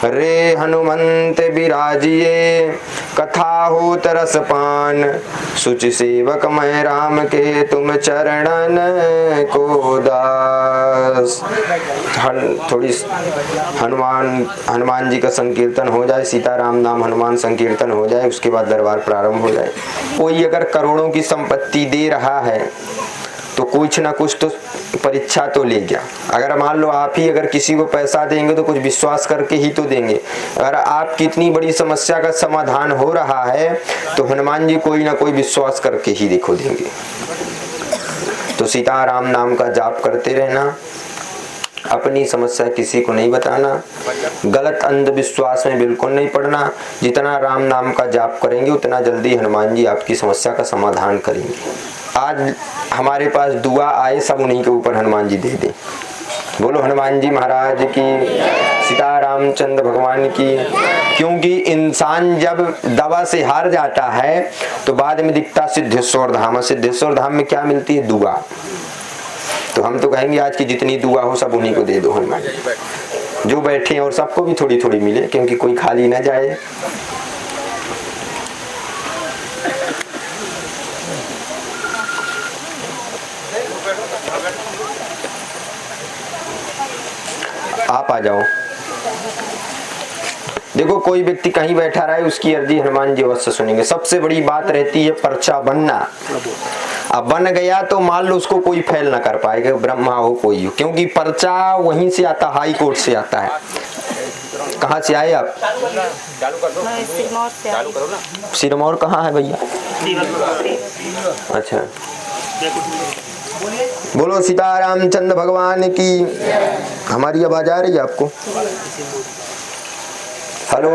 रे हनुमंत बिराजिए कथा होत रसपान, सुचि सेवक मैं राम के तुम चरणन को दास। थोड़ी हनुमान जी का संकीर्तन हो जाए, सीताराम नाम हनुमान संकीर्तन हो जाए, उसके बाद दरबार प्रारंभ हो जाए। कोई अगर करोड़ों की संपत्ति दे रहा है तो कुछ ना कुछ तो परीक्षा तो ले गया। अगर मान लो आप ही अगर किसी को पैसा देंगे तो कुछ विश्वास करके ही तो देंगे। अगर आप कितनी बड़ी समस्या का समाधान हो रहा है तो हनुमान जी कोई ना कोई विश्वास करके ही देखो देंगे। तो सीताराम नाम का जाप करते रहना, अपनी समस्या किसी को नहीं बताना, गलत अंधविश्वास में बिल्कुल नहीं पड़ना। जितना राम नाम का जाप करेंगे उतना जल्दी हनुमान जी आपकी समस्या का समाधान करेंगे। आज हमारे पास दुआ आए सब उन्हीं के ऊपर हनुमान जी दे दें। बोलो हनुमान जी महाराज की, सीता रामचंद्र भगवान की। क्योंकि इंसान जब दवा से हार जाता है तो बाद में दिखता सिद्धेश्वर धाम। सिद्धेश्वर धाम में क्या मिलती है? दुआ। तो हम तो कहेंगे आज की जितनी दुआ हो सब उन्हीं को दे दो हनुमान जी। जो बैठे हैं और सबको भी थोड़ी थोड़ी मिले, क्योंकि कोई खाली ना जाए। आप आ जाओ। देखो कोई व्यक्ति कहीं बैठा रहा है, उसकी अर्जी हनुमान जी अवश्य सुनेंगे। सबसे बड़ी बात रहती है पर्चा बनना। अब बन गया तो मान लो उसको कोई फेल ना कर पाएगा, ब्रह्मा हो कोई हो, क्योंकि पर्चा वहीं से आता, हाई कोर्ट से आता है। कहाँ से आए आप? सिरमौर कहाँ है भैया? अच्छा, बोलो सीता रामचंद्र भगवान की। हमारी आवाज आ रही है आपको? हेलो,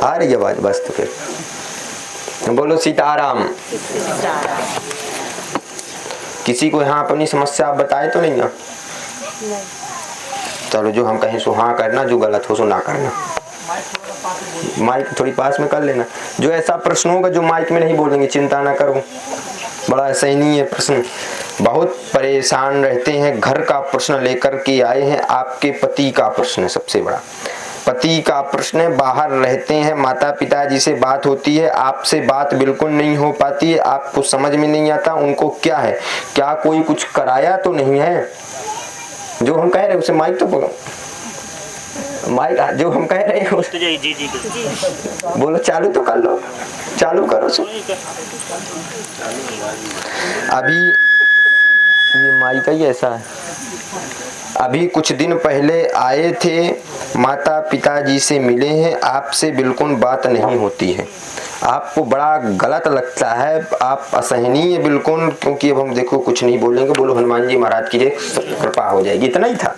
आ रही है आवाज? बस तो फिर बोलो सीताराम। किसी को यहाँ अपनी समस्या आप बताए तो नहीं ना? चलो जो हम कहें सो हाँ करना, जो गलत हो सो ना करना। माइक थोड़ी पास में कर लेना। जो ऐसा प्रश्न होगा जो माइक में नहीं बोलेंगे चिंता ना करो, बड़ा सही है प्रश्न। बहुत परेशान रहते हैं, घर का प्रश्न लेकर के आए हैं। आपके पति का प्रश्न है सबसे बड़ा, पति का प्रश्न है। बाहर रहते हैं, माता पिता जी से बात होती है, आपसे बात बिल्कुल नहीं हो पाती है, आपको समझ में नहीं आता उनको क्या है, क्या कोई कुछ कराया तो नहीं है। जो हम कह रहे हैं उसे माइक तो बोलो, माइक जो हम कह रहे हैं जी बोलो, चालू तो कर लो, चालू करो सो। अभी ये माइक ही ऐसा है। अभी कुछ दिन पहले आए थे, माता पिताजी से मिले हैं, आपसे बिल्कुल बात नहीं होती है, आपको बड़ा गलत लगता है, आप असहनीय बिल्कुल। क्योंकि अब हम देखो कुछ नहीं बोलेंगे, बोलो हनुमान जी महाराज की कृपा हो जाएगी। इतना ही था।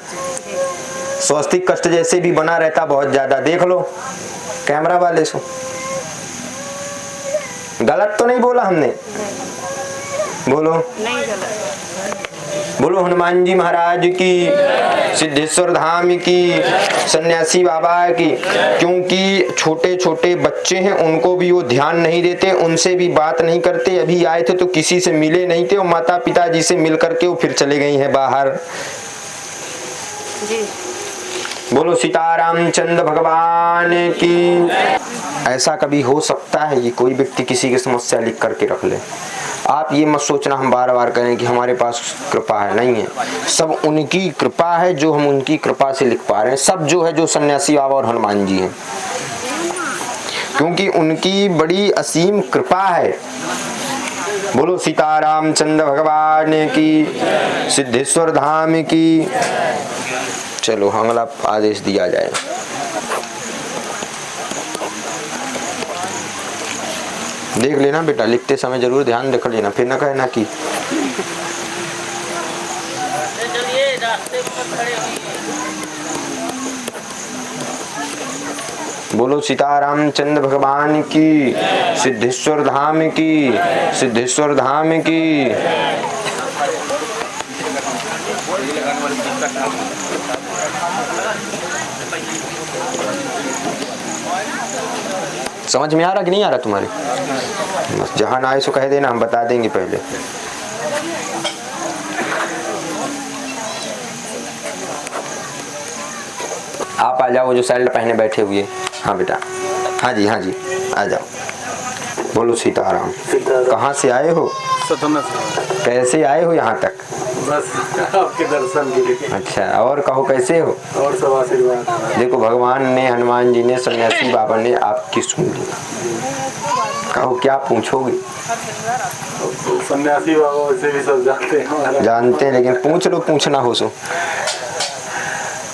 स्वास्थ्य कष्ट जैसे भी बना रहता बहुत ज्यादा। देख लो कैमरा वाले सो, गलत तो नहीं बोला हमने? बोलो नहीं गलत। बोलो हनुमान जी महाराज की, सिद्धेश्वर धाम की, सन्यासी बाबा की। क्योंकि छोटे छोटे बच्चे हैं, उनको भी वो ध्यान नहीं देते, उनसे भी बात नहीं करते। अभी आए थे तो किसी से मिले नहीं थे, और माता पिता जी से मिल करके वो फिर चले गई हैं बाहर जी। बोलो सीता रामचंद्र भगवान की। ऐसा कभी हो सकता है कि कोई व्यक्ति किसी की समस्या लिख करके रख ले? आप ये मत सोचना हम बार बार करें कि हमारे पास कृपा है, नहीं है। सब उनकी कृपा है जो हम उनकी कृपा से लिख पा रहे हैं। सब जो है जो सन्यासी बाबा और हनुमान जी हैं, क्योंकि उनकी बड़ी असीम कृपा है। बोलो सीता रामचंद्र भगवान की, सिद्धेश्वर धाम की। चलो अगला आदेश दिया जाए। देख लेना बेटा, लिखते समय जरूर ध्यान रख लेना, फिर ना कहना कि बोलो सीता रामचंद्र भगवान की, सिद्धेश्वर धाम की, सिद्धेश्वर धाम की। समझ में आ रहा कि नहीं आ रहा तुम्हारे? बस जहां ना आए सो कह देना, हम बता देंगे पहले। आप आ जाओ, जो सैल्ट पहने बैठे हुए। हाँ बेटा, हाँ जी आ जाओ। बोलो सीताराम। कहाँ से आए हो? सतना से। कैसे आए हो यहाँ तक? बस आपके दर्शन के लिए। अच्छा, और कहो कैसे हो? और सब आशीर्वाद। देखो, भगवान ने, हनुमान जी ने, सन्यासी बाबा ने आपकी सुन ली। कहो क्या पूछोगे? सन्यासी बाबा वैसे भी सब जानते हैं। जानते हैं, लेकिन पूछ लो, पूछना हो सो।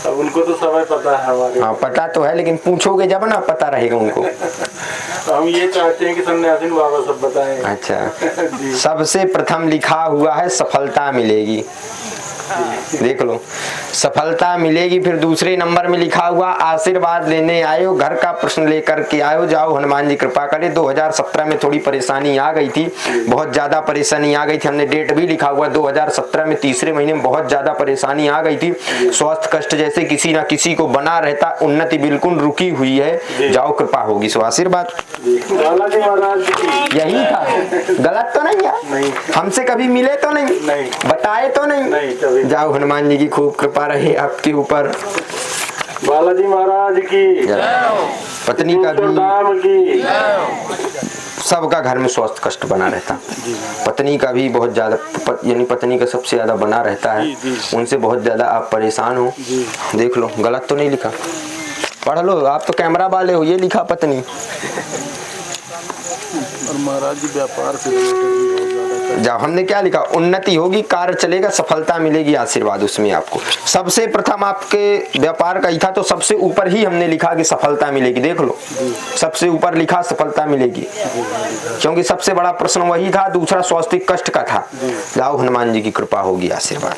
अब उनको तो समय पता है हमारे। हाँ पता तो है, लेकिन पूछोगे जब ना, पता रहेगा उनको। हम ये चाहते हैं कि सन्यासी बाबा सब बताएं। अच्छा सबसे प्रथम लिखा हुआ है सफलता मिलेगी। देख लो, सफलता मिलेगी। फिर दूसरे नंबर में लिखा हुआ आशीर्वाद लेने आए हो, घर का प्रश्न लेकर के आए हो, जाओ हनुमान जी कृपा करे। 2017 में थोड़ी परेशानी आ गई थी, बहुत ज्यादा परेशानी आ गई थी। हमने डेट भी लिखा हुआ 2017 में तीसरे महीने में बहुत ज्यादा परेशानी आ गई थी। स्वास्थ्य कष्ट जैसे किसी ना किसी को बना रहता, उन्नति बिल्कुल रुकी हुई है। जाओ कृपा होगी, सो आशीर्वाद यही था। गलत तो नहीं है? हमसे कभी मिले तो नहीं, बताए तो नहीं। जाओ, हनुमान जी की खूब कृपा रहे आपके ऊपर। बालाजी महाराज की, पत्नी का भी, सबका घर में स्वास्थ्य कष्ट बना रहता। पत्नी का भी बहुत ज्यादा, यानी पत्नी का सबसे ज्यादा बना रहता है। उनसे बहुत ज्यादा आप परेशान हो। देख लो, गलत तो नहीं लिखा, पढ़ लो। आप तो कैमरा वाले हो, ये लिखा पत्नी। और महाराज जी व्यापार से जाओ, हमने क्या लिखा? उन्नति होगी, कार्य चलेगा, सफलता मिलेगी, आशीर्वाद उसमें आपको। सबसे प्रथम आपके व्यापार का ही था, तो सबसे ऊपर ही हमने लिखा कि सफलता मिलेगी। देख लो, सबसे ऊपर लिखा सफलता मिलेगी, क्योंकि सबसे बड़ा प्रश्न वही था। दूसरा स्वास्थ्य कष्ट का था। जाओ, हनुमान जी की कृपा होगी, आशीर्वाद।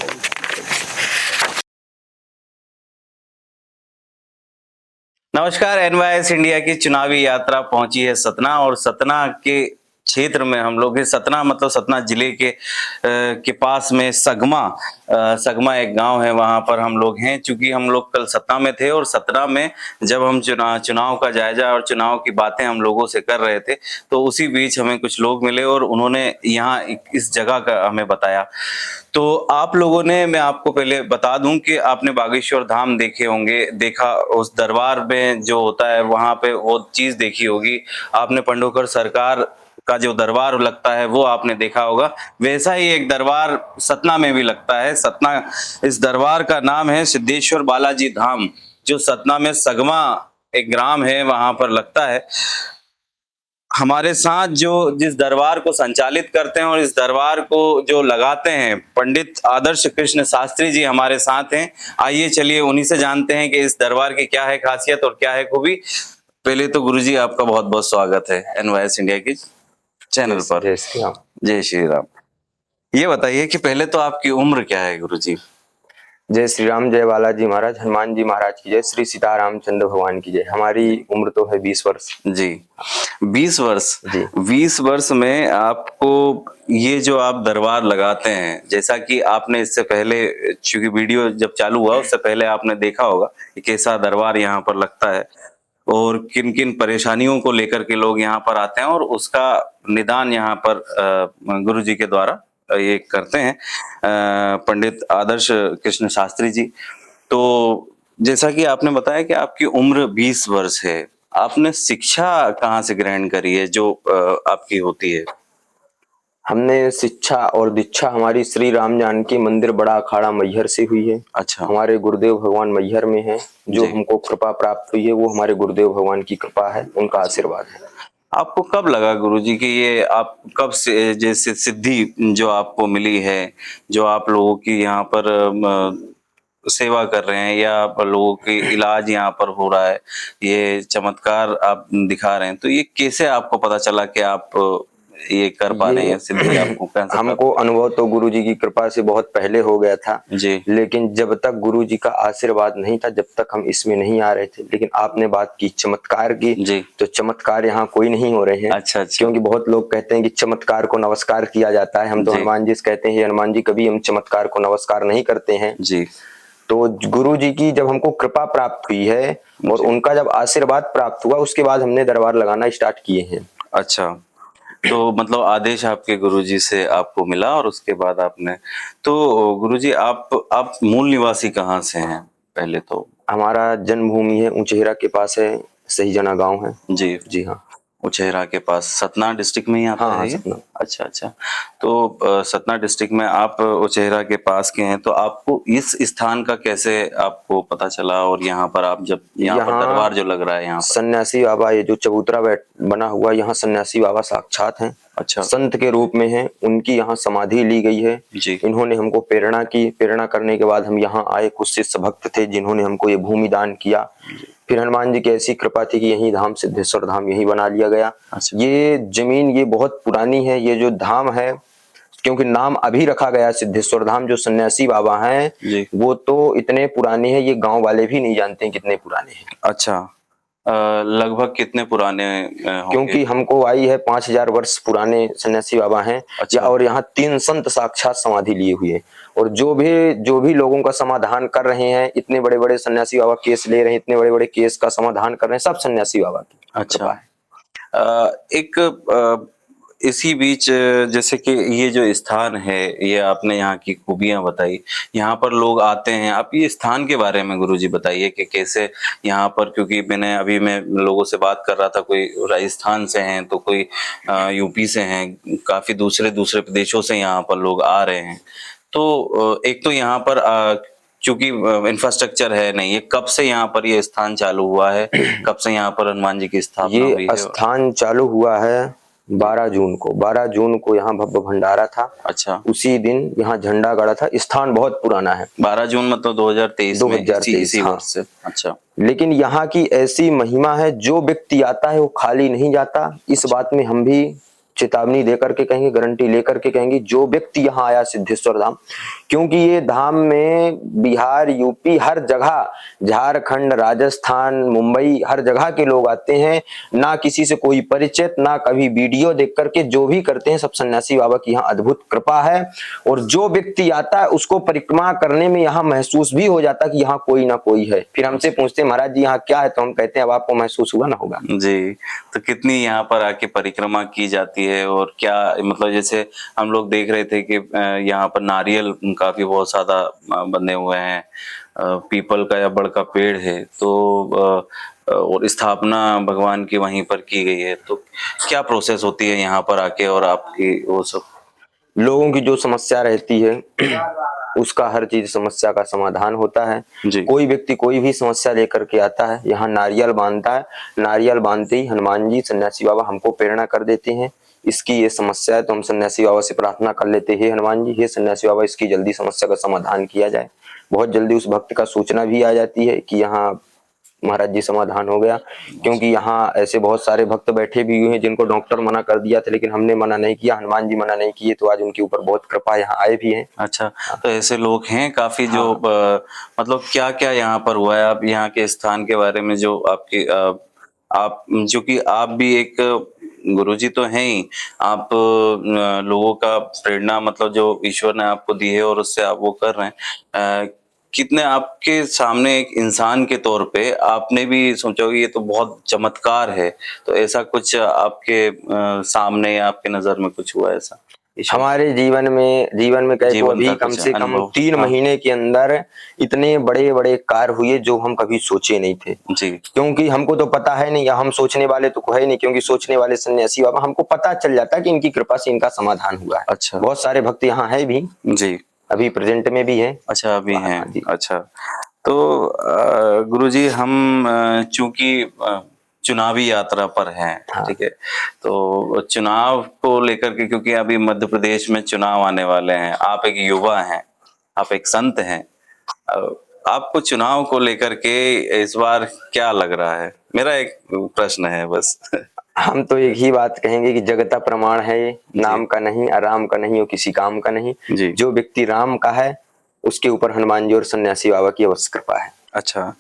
नमस्कार, एनवाईएस इंडिया की चुनावी यात्रा पहुंची है सतना, और सतना के क्षेत्र में हम लोग हैं। सतना मतलब सतना जिले के पास में सगमा एक गांव है, वहां पर हम लोग हैं। चूंकि हम लोग कल सतना में थे, और सतना में जब हम चुनाव का जायजा और चुनाव की बातें हम लोगों से कर रहे थे, तो उसी बीच हमें कुछ लोग मिले और उन्होंने यहाँ इस जगह का हमें बताया। तो आप लोगों ने, मैं आपको पहले बता दूं कि आपने बागेश्वर धाम देखे होंगे, देखा, उस दरबार में जो होता है वहां पे वो चीज देखी होगी आपने। पंडोकर सरकार का जो दरबार लगता है वो आपने देखा होगा। वैसा ही एक दरबार सतना में भी लगता है। सतना, इस दरबार का नाम है सिद्धेश्वर बालाजी धाम, जो सतना में सगमा एक ग्राम है, वहां पर लगता है। हमारे साथ जो जिस दरबार को संचालित करते हैं और इस दरबार को जो लगाते हैं, पंडित आदर्श कृष्ण शास्त्री जी हमारे साथ हैं। आइए चलिए उन्हीं से जानते हैं कि इस दरबार की क्या है खासियत और क्या है खूबी। पहले तो गुरुजी आपका बहुत बहुत स्वागत है एनवाईएस इंडिया की चैनल पर। जय श्री राम। जय श्री राम। ये बताइए कि पहले तो आपकी उम्र क्या है गुरुजी? जय श्री राम, जय बालाजी महाराज, हनुमान जी महाराज की जय, श्री सीतारामचंद्र भगवान की जय। हमारी उम्र तो है 20 वर्ष जी। 20 वर्ष जी। 20 वर्ष में आपको ये जो आप दरबार लगाते हैं, जैसा कि आपने इससे पहले, चूंकि वीडियो जब चालू हुआ उससे पहले आपने देखा होगा कि कैसा दरबार यहाँ पर लगता है और किन किन परेशानियों को लेकर के लोग यहाँ पर आते हैं, और उसका निदान यहाँ पर गुरु जी के द्वारा ये करते हैं पंडित आदर्श कृष्ण शास्त्री जी। तो जैसा कि आपने बताया कि आपकी उम्र 20 वर्ष है, आपने शिक्षा कहाँ से ग्रहण करी है जो आपकी होती है? हमने शिक्षा और दीक्षा हमारी श्री राम जानकी मंदिर बड़ा अखाड़ा मैहर से हुई है। अच्छा। हमारे गुरुदेव भगवान मैहर में हैं, जो हमको कृपा प्राप्त हुई है वो हमारे गुरुदेव भगवान की कृपा है, उनका आशीर्वाद है। आपको कब लगा गुरुजी कि ये आप कब से, जैसे सिद्धि जो आपको मिली है, जो आप लोगों की यहाँ पर सेवा कर रहे हैं या लोगों की इलाज यहाँ पर हो रहा है, ये चमत्कार आप दिखा रहे हैं, तो ये कैसे आपको पता चला कि आप ये कर पा रहे हैं सिद्धि? आपको हमको अनुभव तो गुरुजी की कृपा से बहुत पहले हो गया था जी, लेकिन जब तक गुरुजी का आशीर्वाद नहीं था, जब तक हम इसमें नहीं आ रहे थे। लेकिन आपने बात की चमत्कार की जी, तो चमत्कार यहाँ कोई नहीं हो रहे हैं। अच्छा। क्योंकि बहुत लोग कहते हैं कि चमत्कार को नमस्कार किया जाता है। हम तो हनुमान जी से कहते हैं हनुमान जी, कभी हम चमत्कार को नमस्कार नहीं करते हैं जी। तो गुरु जी की जब हमको कृपा प्राप्त हुई है और उनका जब आशीर्वाद प्राप्त हुआ, उसके बाद हमने दरबार लगाना स्टार्ट किए हैं। अच्छा, तो मतलब आदेश आपके गुरुजी से आपको मिला और उसके बाद आपने, तो गुरुजी आप मूल निवासी कहाँ से हैं? पहले तो? हमारा जन्मभूमि है उचेहरा के पास है, सही जना गांव है। जी जी हाँ। उचेहरा के पास सतना डिस्ट्रिक्ट में ही आता हाँ है ये? सतना। अच्छा अच्छा। तो सतना डिस्ट्रिक्ट में आप उचेहरा के पास के हैं, तो आपको इस स्थान का कैसे आपको पता चला, और यहाँ पर आप जब यहाँ पर यहाँ दरबार जो लग रहा है यहाँ पर? सन्यासी बाबा, ये जो चबूतरा बना हुआ, यहाँ सन्यासी बाबा साक्षात हैं। अच्छा। संत के रूप में हैं, उनकी यहाँ समाधि ली गई है। जी। इन्होंने हमको प्रेरणा की, प्रेरणा करने के बाद हम यहाँ आए। कुछ शिष्य भक्त थे जिन्होंने हमको ये भूमि दान किया। फिर हनुमान जी की ऐसी कृपा थी कि यही धाम सिद्धेश्वर धाम यही बना लिया गया। अच्छा। ये जमीन ये बहुत पुरानी है, ये जो धाम है, क्योंकि नाम अभी रखा गया सिद्धेश्वर धाम। जो सन्यासी बाबा हैं जी। वो तो इतने पुराने हैं, ये गांव वाले भी नहीं जानते हैं कितने पुराने हैं। अच्छा। लगभग कितने पुराने होंगे? क्योंकि हमको आई है 5000 वर्ष पुराने सन्यासी बाबा हैं। अच्छा। और यहाँ 3 संत साक्षात समाधि लिए हुए हैं, और जो भी लोगों का समाधान कर रहे हैं, इतने बड़े बड़े सन्यासी बाबा केस ले रहे हैं, इतने बड़े बड़े केस का समाधान कर रहे हैं, सब सन्यासी बाबा की कृपा है। एक इसी बीच जैसे कि ये जो स्थान है, ये आपने यहाँ की खूबियां बताई, यहाँ पर लोग आते हैं। आप ये स्थान के बारे में गुरुजी बताइए कि कैसे यहाँ पर, क्योंकि मैं लोगों से बात कर रहा था, कोई राजस्थान से हैं तो कोई यूपी से हैं, काफी दूसरे दूसरे प्रदेशों से यहाँ पर लोग आ रहे हैं। तो एक तो यहाँ पर चूंकि इंफ्रास्ट्रक्चर है नहीं, ये कब से यहाँ पर ये स्थान चालू हुआ है, कब से यहाँ पर हनुमान जी की स्थापना हुई ये है? स्थान चालू हुआ है 12 जून को। 12 जून को यहाँ भव्य भंडारा था। अच्छा। उसी दिन यहाँ झंडा गाड़ा था। स्थान बहुत पुराना है। 12 जून मतलब 2023 में, इसी हाँ। वर्ष से। अच्छा। लेकिन यहाँ की ऐसी महिमा है, जो व्यक्ति आता है वो खाली नहीं जाता। इस बात में हम भी चेतावनी देकर के कहेंगे, गारंटी लेकर के कहेंगे, जो व्यक्ति यहाँ आया सिद्धेश्वर धाम, क्योंकि ये धाम में बिहार, यूपी, हर जगह, झारखंड, राजस्थान, मुंबई, हर जगह के लोग आते हैं। ना किसी से कोई परिचित, ना कभी वीडियो देख करके, जो भी करते हैं सब सन्यासी बाबा की यहाँ अद्भुत कृपा है। और जो व्यक्ति आता है उसको परिक्रमा करने में यहाँ महसूस भी हो जाता है कि यहाँ कोई ना कोई है। फिर हमसे पूछते हैं महाराज जी यहाँ क्या है, तो हम कहते हैं अब आपको महसूस हुआ ना होगा। जी। तो कितनी यहाँ पर आके परिक्रमा की जाती है, और क्या मतलब, जैसे हम लोग देख रहे थे कि यहाँ पर नारियल काफी बहुत ज्यादा बंधे हुए हैं, पीपल का या बड़ का पेड़ है, तो और स्थापना भगवान की वहीं पर की गई है। तो क्या प्रोसेस होती है यहाँ पर आके, और आपकी वो सब लोगों की जो समस्या रहती है उसका हर चीज समस्या का समाधान होता है। जी। कोई व्यक्ति कोई भी समस्या लेकर के आता है, यहाँ नारियल बांधता है। नारियल बांधते ही हनुमान जी, सन्यासी बाबा हमको प्रेरणा कर देते हैं, इसकी ये समस्या है। तो हम सन्यासी बाबा से प्रार्थना कर लेते हैं, हे हनुमान जी, हे सन्यासी बाबा, इसकी जल्दी समस्या का समाधान किया जाए। बहुत जल्दी उस भक्त का सूचना भी आ जाती है कि यहाँ महाराज जी समाधान हो गया। क्योंकि यहाँ ऐसे बहुत सारे भक्त बैठे भी हुए हैं जिनको डॉक्टर मना कर दिया था, लेकिन हमने मना नहीं किया, हनुमान जी मना नहीं किए, तो आज उनके ऊपर बहुत कृपा, यहाँ आए भी हैं। अच्छा। तो ऐसे लोग हैं काफी जो मतलब क्या क्या यहाँ पर हुआ है? आप यहाँ के स्थान के बारे में जो आपकी आप जो कि आप भी एक गुरुजी तो हैं ही, आप लोगों का प्रेरणा मतलब जो ईश्वर ने आपको दी है और उससे आप वो कर रहे हैं, कितने आपके सामने एक इंसान के तौर पे आपने भी सोचा होगा ये तो बहुत चमत्कार है, तो ऐसा कुछ आपके सामने या आपके नजर में कुछ हुआ ऐसा? हमारे जीवन में कहे तो अभी कम से कम 3 महीने के अंदर इतने बड़े बड़े कार्य हुए जो हम कभी सोचे नहीं थे। जी। क्योंकि हमको तो पता है नहीं, या हम सोचने वाले तो है नहीं, क्योंकि सोचने वाले सन्यासी बाबा, हमको पता चल जाता है कि इनकी कृपा से इनका समाधान हुआ है। अच्छा। बहुत सारे भक्त यहाँ है भी। जी। अभी प्रेजेंट में भी है। अच्छा, अभी हैं। अच्छा। तो गुरुजी, हम चूंकि चुनावी यात्रा पर हैं, ठीक है, तो चुनाव को लेकर के, क्योंकि अभी मध्य प्रदेश में चुनाव आने वाले हैं, आप एक युवा हैं, आप एक संत हैं, आपको चुनाव को लेकर के इस बार क्या लग रहा है? मेरा एक प्रश्न है बस। हम तो एक ही बात कहेंगे कि जगता प्रमाण है, नाम का नहीं, आराम का नहीं और किसी काम का नहीं। जो व्यक्ति राम का है उसके ऊपर हनुमान जी और सन्यासी बाबा की अवश्य कृपा है। अच्छा।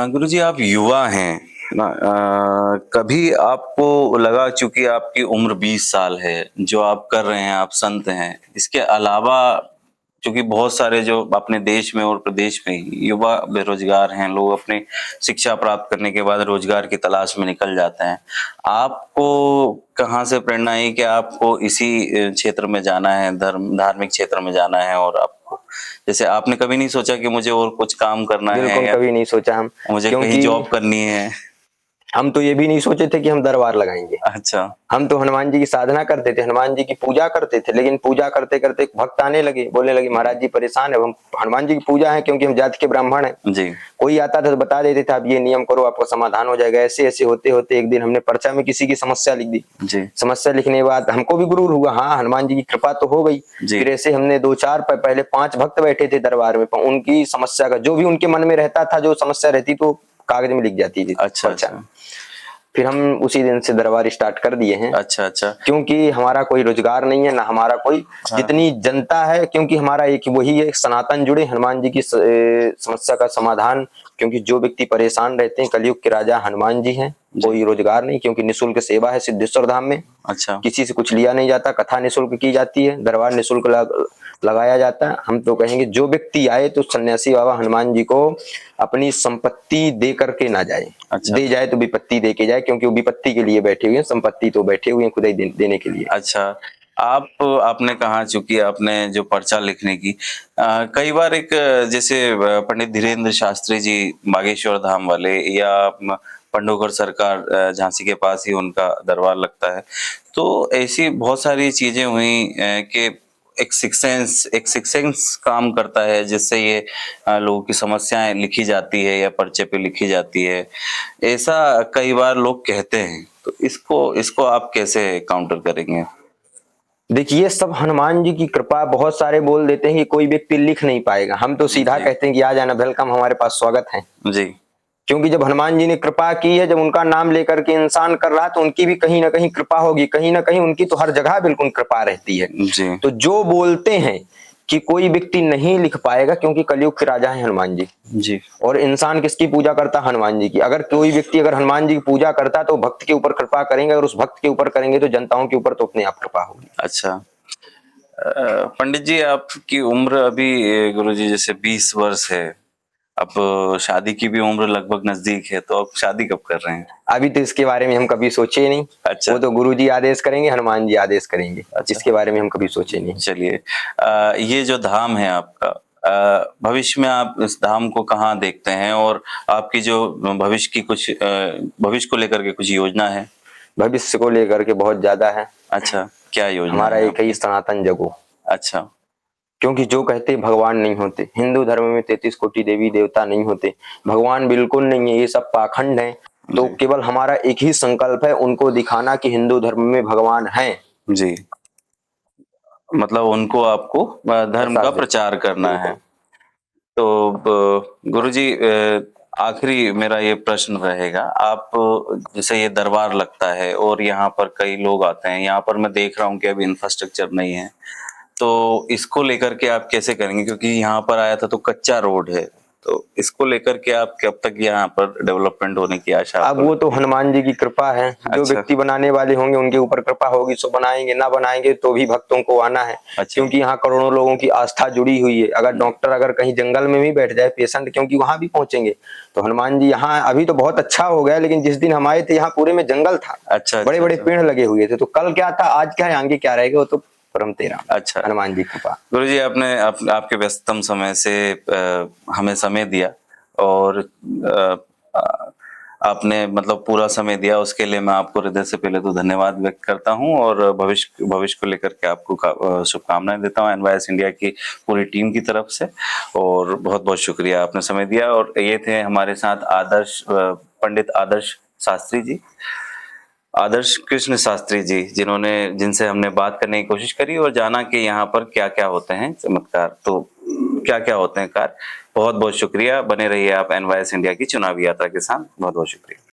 गुरुजी, आप युवा हैं ना, कभी आपको लगा, चूंकि आपकी उम्र 20 साल है, जो आप कर रहे हैं, आप संत हैं, इसके अलावा क्योंकि बहुत सारे जो अपने देश में और प्रदेश में युवा बेरोजगार हैं, लोग अपने शिक्षा प्राप्त करने के बाद रोजगार की तलाश में निकल जाते हैं। आपको कहाँ से प्रेरणा आई कि आपको इसी क्षेत्र में जाना है, धार्मिक क्षेत्र में जाना है, और आपको जैसे आपने कभी नहीं सोचा कि मुझे और कुछ काम करना है बिल्कुल या कभी नहीं सोचा हम, मुझे कहीं क्योंकि जॉब करनी है? हम तो ये भी नहीं सोचे थे कि हम दरबार लगाएंगे। अच्छा। हम तो हनुमान जी की साधना करते थे, हनुमान जी की पूजा करते थे, लेकिन पूजा करते करते भक्त आने लगे, बोलने लगे महाराज जी परेशान है, हम हनुमान जी की पूजा है क्योंकि हम जाति के ब्राह्मण हैं। जी। कोई आता था तो बता देते थे आप ये नियम करो आपको समाधान हो जाएगा। ऐसे ऐसे होते होते एक दिन हमने पर्चा में किसी की समस्या लिख दी। जी। समस्या लिखने के बाद हमको भी गुरूर हुआ, हाँ हनुमान जी की कृपा तो हो गई। जी। फिर ऐसे हमने 2-4 पहले 5 भक्त बैठे थे दरबार में, उनकी समस्या का जो भी उनके मन में रहता था, जो समस्या रहती तो कागज में लिख जाती थी अच्छा। पर्चा में। फिर हम उसी दिन से दरबार स्टार्ट कर दिए हैं। अच्छा अच्छा। क्योंकि हमारा कोई रोजगार नहीं है ना हमारा कोई, जितनी जनता है, क्योंकि हमारा एक वही है, सनातन जुड़े हनुमान जी की समस्या का समाधान। क्योंकि जो व्यक्ति परेशान रहते हैं, कलयुग के राजा हनुमान जी हैं, कोई रोजगार नहीं, क्योंकि निःशुल्क सेवा है सिद्धेश्वर धाम में। अच्छा। किसी से कुछ लिया नहीं जाता, कथा निःशुल्क की जाती है, दरबार निःशुल्क लगाया जाता है। हम तो कहेंगे जो व्यक्ति आए तो सन्यासी बाबा हनुमान जी को अपनी संपत्ति दे करके ना जाए। अच्छा। दे जाए तो विपत्ति दे के जाए, क्योंकि वो विपत्ति के लिए बैठे हुए हैं, संपत्ति तो बैठे हुए हैं खुद ही देने के लिए। अच्छा। आपने कहा, चूंकि आपने जो पर्चा लिखने की कई बार एक जैसे पंडित धीरेन्द्र शास्त्री जी बागेश्वर धाम वाले, या पंडोकर सरकार झांसी के पास ही उनका दरबार लगता है, तो ऐसी बहुत सारी चीजें हुई कि एक सिक्स सेंस काम करता है, जिससे ये लोगों की समस्याएं लिखी जाती है या पर्चे पे लिखी जाती है, ऐसा कई बार लोग कहते हैं। तो इसको आप कैसे काउंटर करेंगे? देखिए सब हनुमान जी की कृपा, बहुत सारे बोल देते हैं कि कोई व्यक्ति लिख नहीं पाएगा, हम तो सीधा कहते हैं कि आ जाना, वेलकम, हमारे पास स्वागत है जी। क्योंकि जब हनुमान जी ने कृपा की है, जब उनका नाम लेकर के इंसान कर रहा है तो उनकी भी कहीं ना कहीं कृपा होगी, कहीं ना कहीं उनकी तो हर जगह बिल्कुल कृपा रहती है जी। तो जो बोलते हैं कि कोई व्यक्ति नहीं लिख पाएगा, क्योंकि कलयुग के राजा है हनुमान जी। जी। और इंसान किसकी पूजा करता? हनुमान जी की। अगर कोई व्यक्ति अगर हनुमान जी की पूजा करता तो भक्त के ऊपर कृपा करेंगे, अगर उस भक्त के ऊपर करेंगे तो जनताओं के ऊपर तो अपने आप कृपा होगी। अच्छा। पंडित जी, आपकी उम्र अभी गुरुजी जैसे 20 वर्ष है, अब शादी की भी उम्र लगभग नजदीक है, तो आप शादी कब कर रहे हैं? अभी तो इसके बारे में हम कभी सोचे नहीं। अच्छा। वो तो गुरुजी आदेश करेंगे, हनुमान जी आदेश करेंगे। अच्छा। इसके बारे में हम कभी सोचे नहीं। चलिए, ये जो धाम है आपका, भविष्य में आप इस धाम को कहाँ देखते हैं, और आपकी जो भविष्य की कुछ भविष्य को लेकर के कुछ योजना है? भविष्य को लेकर के बहुत ज्यादा है। अच्छा, क्या योजना हमारा है एक ही सनातन जगो। अच्छा। क्योंकि जो कहते भगवान नहीं होते, हिंदू धर्म में 33 कोटि देवी देवता नहीं होते, भगवान बिल्कुल नहीं है, ये सब पाखंड है। तो केवल हमारा एक ही संकल्प है, उनको दिखाना कि हिंदू धर्म में भगवान है। जी। मतलब उनको आपको धर्म का प्रचार करना है। तो गुरुजी, आखिरी मेरा ये प्रश्न रहेगा, आप जैसे ये दरबार लगता है और यहाँ पर कई लोग आते हैं, यहाँ पर मैं देख रहा हूँ कि अभी इंफ्रास्ट्रक्चर नहीं है, तो इसको लेकर के आप कैसे करेंगे? क्योंकि यहाँ पर आया था तो कच्चा रोड है, तो इसको लेकर के आप कब तक यहाँ पर डेवलपमेंट होने की आशा? अब वो तो हनुमान जी की कृपा है, जो अच्छा। व्यक्ति बनाने वाले होंगे उनके ऊपर कृपा होगी, सो बनाएंगे, ना बनाएंगे तो भी भक्तों को आना है। अच्छा। क्योंकि यहाँ करोड़ों लोगों की आस्था जुड़ी हुई है। अगर डॉक्टर अगर कहीं जंगल में भी बैठ जाए पेशेंट, क्योंकि वहां भी पहुंचेंगे, तो हनुमान जी यहाँ अभी तो बहुत अच्छा हो गया, लेकिन जिस दिन हम आए थे यहाँ पूरे में जंगल था। अच्छा। बड़े बड़े पेड़ लगे हुए थे। तो कल क्या था, आज क्या है, आगे क्या रहेगा, वो तो परम तेरा। अच्छा। हनुमान जी कृपा। गुरुजी, आपने आपके व्यस्ततम समय से हमें समय दिया, और आपने मतलब पूरा समय दिया, उसके लिए मैं आपको हृदय से पहले तो धन्यवाद व्यक्त करता हूं, और भविष्य को लेकर के आपको शुभकामनाएं देता हूं एनवाईएस इंडिया की पूरी टीम की तरफ से। और बहुत बहुत शुक्रिया, आपने समय दिया। और ये थे हमारे साथ पंडित आदर्श शास्त्री जी, आदर्श कृष्ण शास्त्री जी, जिनसे हमने बात करने की कोशिश करी और जाना कि यहाँ पर क्या क्या होते हैं चमत्कार, तो क्या क्या होते हैं कार्य। बहुत बहुत शुक्रिया, बने रहिए आप एनवाईएस इंडिया की चुनावी यात्रा के साथ। बहुत बहुत शुक्रिया।